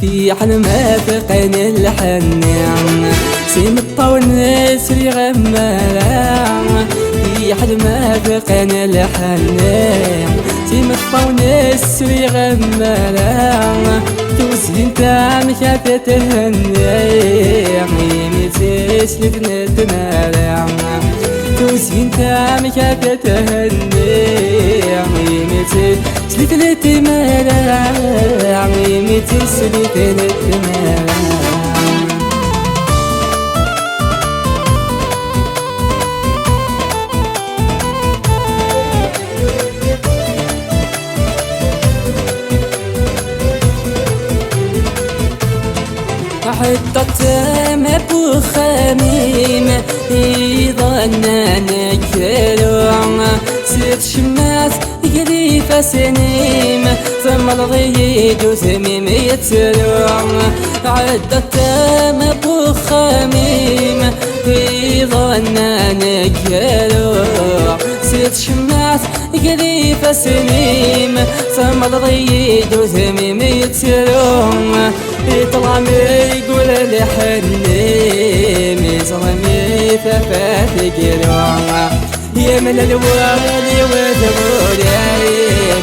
في حلمها فقين الحنان سيم الطونس يغمران في حلمها فقين الحنان سيم الطونس يغمران توسين تام شافت الهنان ميميتيش لتنتناران توسين تام شافت الهنان ميميتيش لتنتناران ميميتيش لتنتناران حطت مبو خميم يظنن كلوم سير شماس يقري فسنيم ثم الغيد وثميم يتسلوم عدت مبو خميم يظنن كلوم سير شماس يقري فسنيم ثم الغيد وثميم يتسلوم يطلعمي يقول لي حنيم يظلمي ثفات قلوم يا من الوالي وذبولي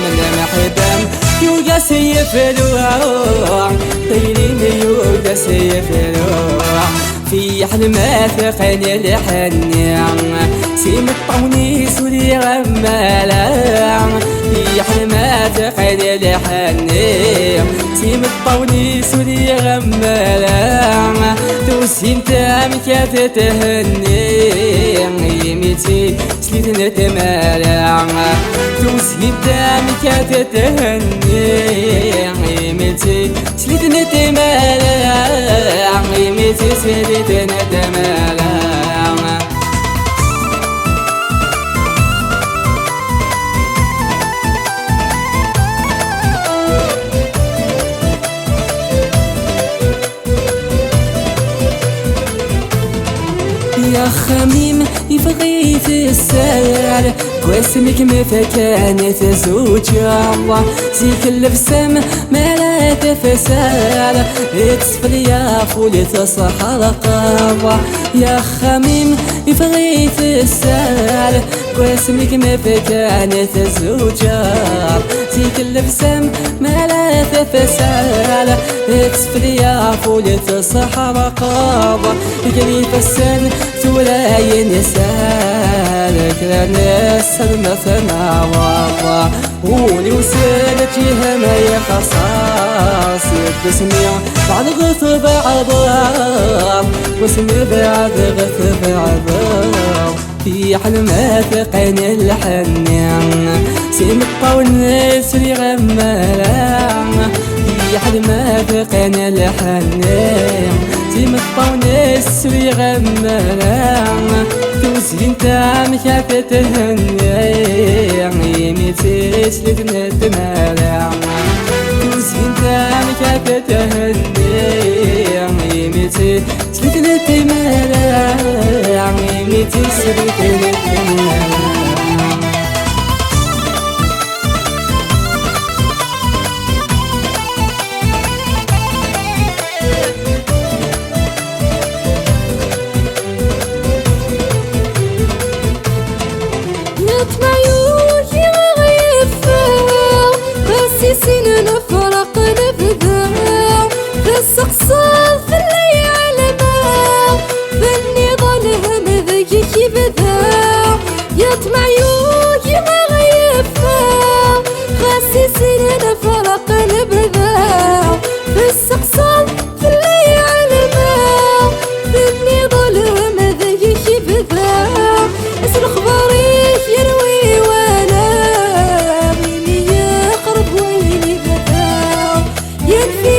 من المحبم يوقع سيف الوع طيرين يوقع سيف الوع في حلمة ثقين الحنيان سيم الطونيس ولي غمالا في حلمة ثقين الحنيان سيم الطونيس ولي غمالا توسين تام كاتت تهنيان يميتي سليت نتمالا توسين تام كاتت تهنيان يميتي سليت نتمالا يميتي سليت نتمالا يا خميم يبغي تسال واسمك مفكانة زوجة الله زيك البسم ما لا تفسال اتصفل يا فولي تصحى القهوة يا خميم يبغي تسال واسمك مفكانة زوجة زيك البسم ما لا تفسال اتصفل يا فولي تصحى القهوة يجري فسان ولا ينسالك لا نسال مثلا والله ولي وسالك يهما يا خصاص بسمع بعد غث بعضام واسمي بعد غث بعضام في حلمة ثقين الحنان سيم الطونس يغمران في حلمة ثقين الحنان سيم الطونس يغمران توسين تام شافت الهنان يميتيش لتنتماران توسين تام شافت الهنان يميتيش لتنتماران يميتيش لتنتماران السقسال في الليل ما فني ظلها مذيك بذاع يطمع يوجي ما غيفا خاسسين فرق نبذاع في السقسال في الليل ما فني ظلها مذيك بذاع اسر خباريك يروي وانا ويني يقرب ويني بذاع ينفي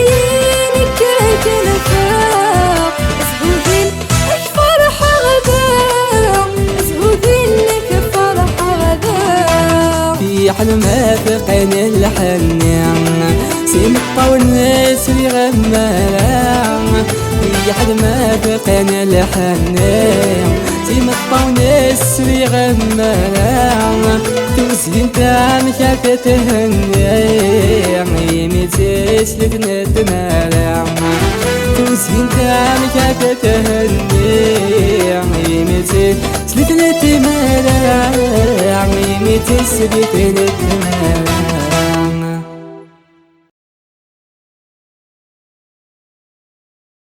حلمها ثقين الحنان سيم الطونس يغمران في حلمها ثقين الحنان سيم الطونس يغمران توسين تام شافت الهنان يميتيش لتنتماران انت عنك تتهني عميمتي سلت نتمارع عميمتي سلت نتمارع